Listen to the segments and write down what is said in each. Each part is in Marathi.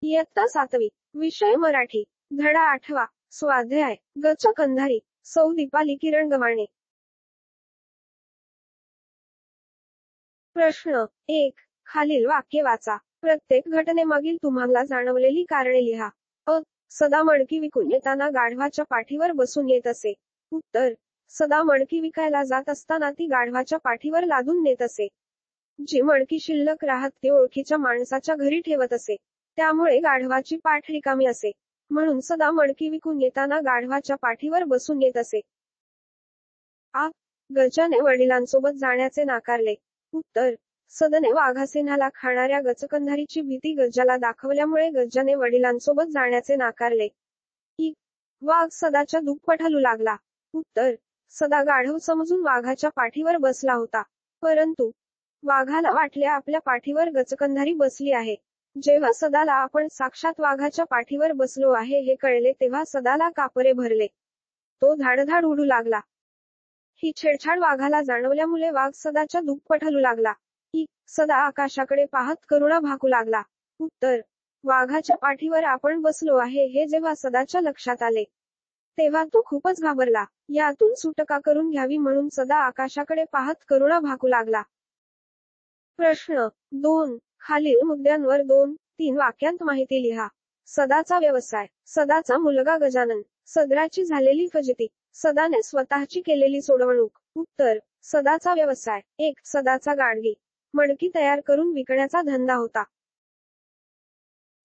इयत्ता 7वी. विषय मराठी. धडा 8वा. स्वाध्याय. गचक अंधारी. सौ दीपाली किरण गव्हाणे. प्रश्न 1. खालील वाक्य वाचा. प्रत्येक घटनेमागील तुम्हाला जाणवलेली कारणे लिहा. अ. सदा मडकी विकून येताना गाढवाच्या पाठीवर बसून येत असे. उत्तर. सदा मडकी विकायला जात असताना ती गाढवाच्या पाठीवर लादून नेत असे. जी मडकी शिल्लक राहत ती ओळखीच्या माणसाच्या घरी ठेवत असे. त्यामुळे गाढवाची पाठ रिकामी असे. म्हणून सदा मडकी विकून येताना गाढवाच्या पाठीवर बसून येत असे. आ. गजाने वडिलांसोबत जाण्याचे नाकारले. उत्तर. सदने वाघासिंहाला खाणाऱ्या गचकंधारीची भीती गजाला दाखवल्यामुळे गजाने वडिलांसोबत जाण्याचे नाकारले. इ. वाघ सदाच्या दुप्पट हलू लागला. उत्तर. सदा गाढव समजून वाघाच्या पाठीवर बसला होता. परंतु वाघाला वाटले आपल्या पाठीवर गचकंधारी बसली आहे. जेव्हा सदाला आपण साक्षात वाघाच्या पाठीवर बसलो आहे हे कळले तेव्हा सदाला कापरे भरले. तो धाडधाड उडू लागला. ही छेडछाड वाघाला जाणवल्यामुळे वाघ सदाच्या दुप्पट हलू लागला. इ. सदा आकाशाकडे पाहत करुणा भाकू लागला. उत्तर. वाघाच्या पाठीवर आपण बसलो आहे हे जेव्हा सदाच्या लक्षात आले तेव्हा तो खूपच घाबरला. यातून सुटका करून घ्यावी म्हणून सदा आकाशाकडे पाहत करुणा भाकू लागला. प्रश्न 2. खालील मुद्द्यांवर 2-3 वाक्यांत माहिती लिहा. सदाचा व्यवसाय. सदाचा मुलगा गजानन. सदराची झालेली फजिती. सदाने स्वतःची केलेली सोडवणूक. उत्तर. सदाचा व्यवसाय. 1. सदाचा गाडगी. मडकी तयार करून विकण्याचा धंदा होता.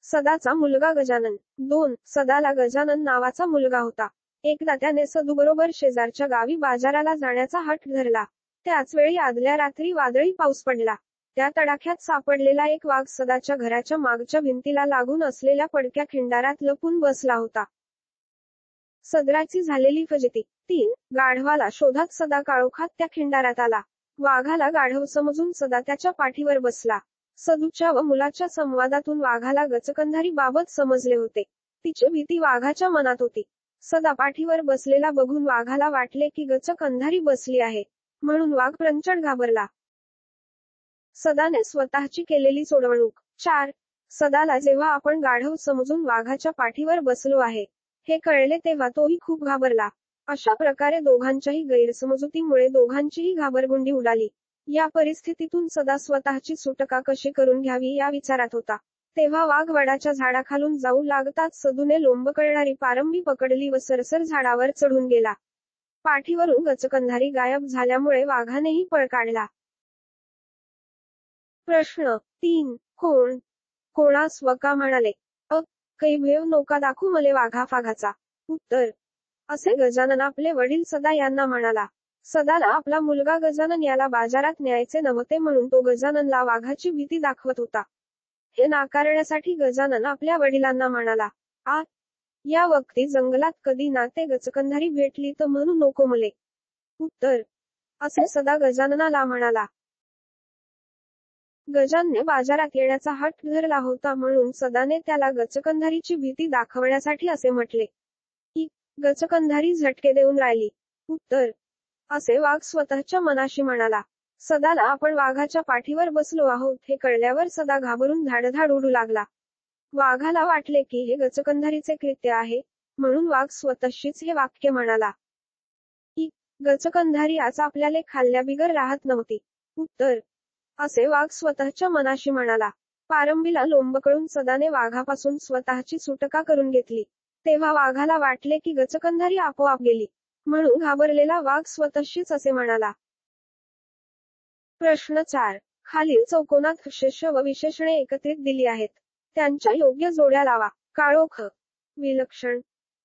सदाचा मुलगा गजानन. 2. सदाला गजानन नावाचा मुलगा होता. एकदा त्याने सदूबरोबर शेजारच्या गावी बाजाराला जाण्याचा हट धरला. त्याच वेळी आदल्या रात्री वादळी पाऊस पडला. त्या तडाख्यात सापडलेला एक वाघ सदाच्या घराच्या मागच्या भिंतीला लागून असलेल्या पडक्या खिंडारात लपून बसला होता. सदराची झालेली फजिती. 3. गाढवाला शोधात सदा काळोखात त्या खिंडारात आला. वाघाला गाढव समजून सदा त्याच्या पाठीवर बसला. सदूच्या व मुलाच्या संवादातून वाघाला गचकंधारी बाबत समजले होते. तिची भीती वाघाच्या मनात होती. सदा पाठीवर बसलेला बघून वाघाला वाटले की गचक अंधारी बसली आहे. म्हणून वाघ प्रचंड घाबरला. सदाने स्वतःची केलेली सोडवणूक. 4. सदाला जेव्हा आपण गाढव समजून वाघाच्या पाठीवर बसलो आहे हे कळले तेव्हा तोही खूप घाबरला. अशा प्रकारे दोघांच्याही गैरसमजुतीमुळे दोघांचीही घाबरगुंडी उडाली. या परिस्थितीतून सदा स्वतःची सुटका कशी करून घ्यावी या विचारात होता. तेव्हा वाघ वडाच्या झाडाखालून जाऊ लागताच सदूने लोंबकळणारी पारंबी पकडली व सरसर झाडावर चढून गेला. पाठीवरून गचकंधारी गायब झाल्यामुळे वाघानेही पळ काढला. प्रश्न 3. कोण? कोणास व का म्हणाले? अ. कै भेव नौका दाखू मले वाघा फाघाचा. उत्तर. असे गजानन आपले वडील सदा यांना म्हणाला. सदाला आपला मुलगा गजानन याला बाजारात न्यायचे नव्हते म्हणून तो गजाननला वाघाची भीती दाखवत होता. हे नाकारण्यासाठी गजानन आपल्या वडिलांना म्हणाला. आ. या वक्ती जंगलात कधी ना ते गचकंधारी भेटली तर म्हणू नको मले. उत्तर. असे सदा गजाननाला म्हणाला. गजानने बाजारात येण्याचा हट धरला होता म्हणून सदाने त्याला गचकंधारीची भीती दाखवण्यासाठी असे म्हटले. इ. गचकंधारी झटके देऊन राहिली. उत्तर. असे वाघ स्वतःच्या मनाशी म्हणाला. सदाला आपण वाघाच्या पाठीवर बसलो आहोत हे कळल्यावर सदा घाबरून धाडधाड उडू लागला. वाघाला वाटले की हे गचकंधारीचे कृत्य आहे. म्हणून वाघ स्वतःशीच हे वाक्य म्हणाला. इ. गचकंधारी आज आपल्याला खाल्ल्याबिगर राहत नव्हती. उत्तर. असे वाघ स्वतःच्या मनाशी म्हणाला. पारंबीला लोंबकळून सदाने वाघापासून स्वतःची सुटका करून घेतली. तेव्हा वाघाला वाटले की गचकंधारी आपोआप गेली. म्हणून घाबरलेला वाघ स्वतःशीच असे म्हणाला. प्रश्न 4. खालील चौकोनात विशेष व विशेषणे एकत्रित दिली आहेत. त्यांच्या योग्य जोड्या लावा. काळोख. विलक्षण.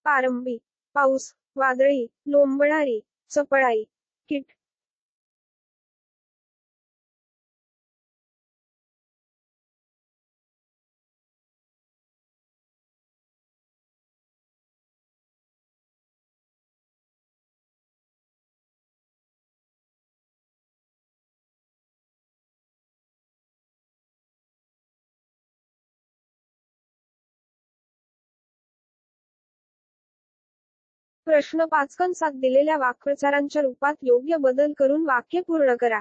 पारंबी. पाऊस. वादळी. लोंबणारी. चपळाई. कीट. प्रश्न 5 कंसात दिलेल्या वाक्प्रचारांच्या रूपात योग्य बदल करून वाक्य पूर्ण करा.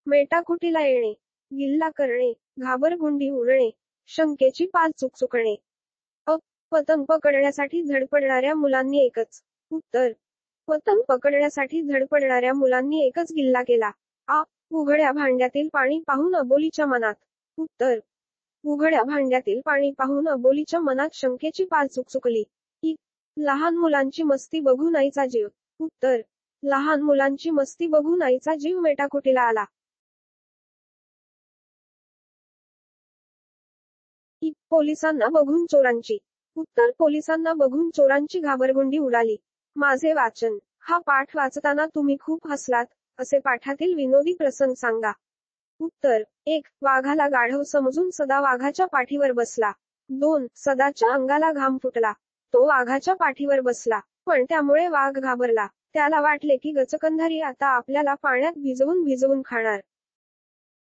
मेटाकुटीला येणे. गिल्ला करणे. घाबरगुंडी उडणे. शंकेची पाल चुकचुकणे. अ. पतंग पकडण्यासाठी धडपडणाऱ्या मुलांनी एकच. उत्तर. पतंग पकडण्यासाठी धडपडणाऱ्या मुलांनी एकच गिल्ला केला. आ. उघड्या भांड्यातील पाणी पाहून अबोलीच्या मनात. उत्तर. उघड्या भांड्यातील पाणी पाहून अबोलीच्या मनात शंकेची पाल चुकचुकली. इ. लहान मुलांची मस्ती बघून आईचा जीव. उत्तर. लहान मुलांची मस्ती बघून आईचा जीव मेटाकुटीला आला. इ. पोलिसांना बघून चोरांची. उत्तर. पोलिसांना बघून चोरांची घाबरगुंडी उडाली. माझे वाचन. हा पाठ वाचताना तुम्ही खूप हसलात, असे पाठातील विनोदी प्रसंग सांगा. उत्तर. 1. वाघाला गाढव समजून सदा वाघाच्या पाठीवर बसला. 2. सदाच्या अंगाला घाम फुटला. तो वाघाच्या पाठीवर बसला, पण त्यामुळे वाघ घाबरला. त्याला वाटले की गचकंधारी आता आपल्याला पाण्यात भिजवून खाणार.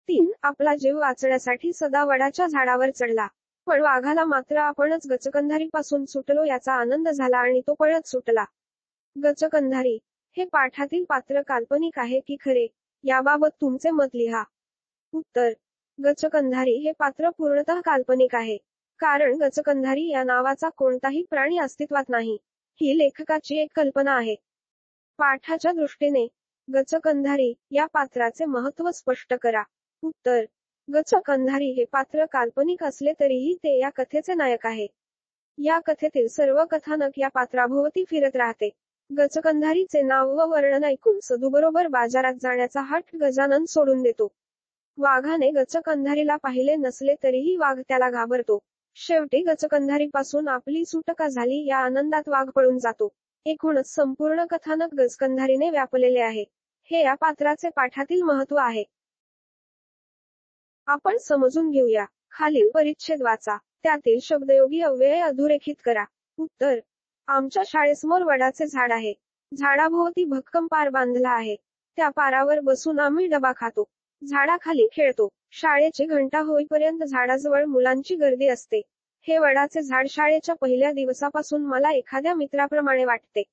3. आपला जीव वाचण्यासाठी सदा वडाच्या झाडावर चढला. पण वाघाला मात्र आपणच गचकंधारीपासून सुटलो याचा आनंद झाला आणि तो पळत सुटला. गचकंधारी हे पाठातील पात्र काल्पनिक आहे की खरे, याबाबत तुमचे मत लिहा. उत्तर. गचकंधारी हे पात्र पूर्णतः काल्पनिक आहे. कारण गचकंधारी या नावाचा कोणताही प्राणी अस्तित्वात नाही. ही लेखकाची एक कल्पना आहे. पाठाच्या दृष्टीने गचकंधारी या पात्राचे महत्त्व स्पष्ट करा. उत्तर. गचकंधारी हे पात्र काल्पनिक असले तरीही ते या कथेचे नायक आहे. या कथेतील सर्व कथानक या पात्राभोवती फिरत राहते. गचकंधारीचे नाव व वर्णन ऐकून सदूबरोबर बाजारात जाण्याचा हट गजानन सोडून देतो. वाघाने गचकंधारीला पाहिले नसले तरीही वाघ त्याला घाबरतो. शेवटी गचकंधारीपासून आपली सुटका झाली या आनंदात वाघ पळून जातो. एकूणच संपूर्ण कथानक गचकंधारीने व्यापलेले आहे. हे या पात्राचे पाठातील महत्त्व आहे. आपण समजून घेऊया. खालील परिच्छेद वाचा. त्यातील शब्दयोगी अव्यय अधोरेखित करा. उत्तर. आमच्या शाळेसमोर वडाचे झाड आहे. झाडाभोवती भक्कम पार बांधला आहे. त्या पारावर बसून आम्ही डबा खातो. झाडाखाली खेळतो. शाळेची घंटा होईपर्यंत झाडाजवळ मुलांची गर्दी असते. हे वडाचे झाड शाळेच्या पहिल्या दिवसापासून मला एखाद्या मित्राप्रमाणे वाटते.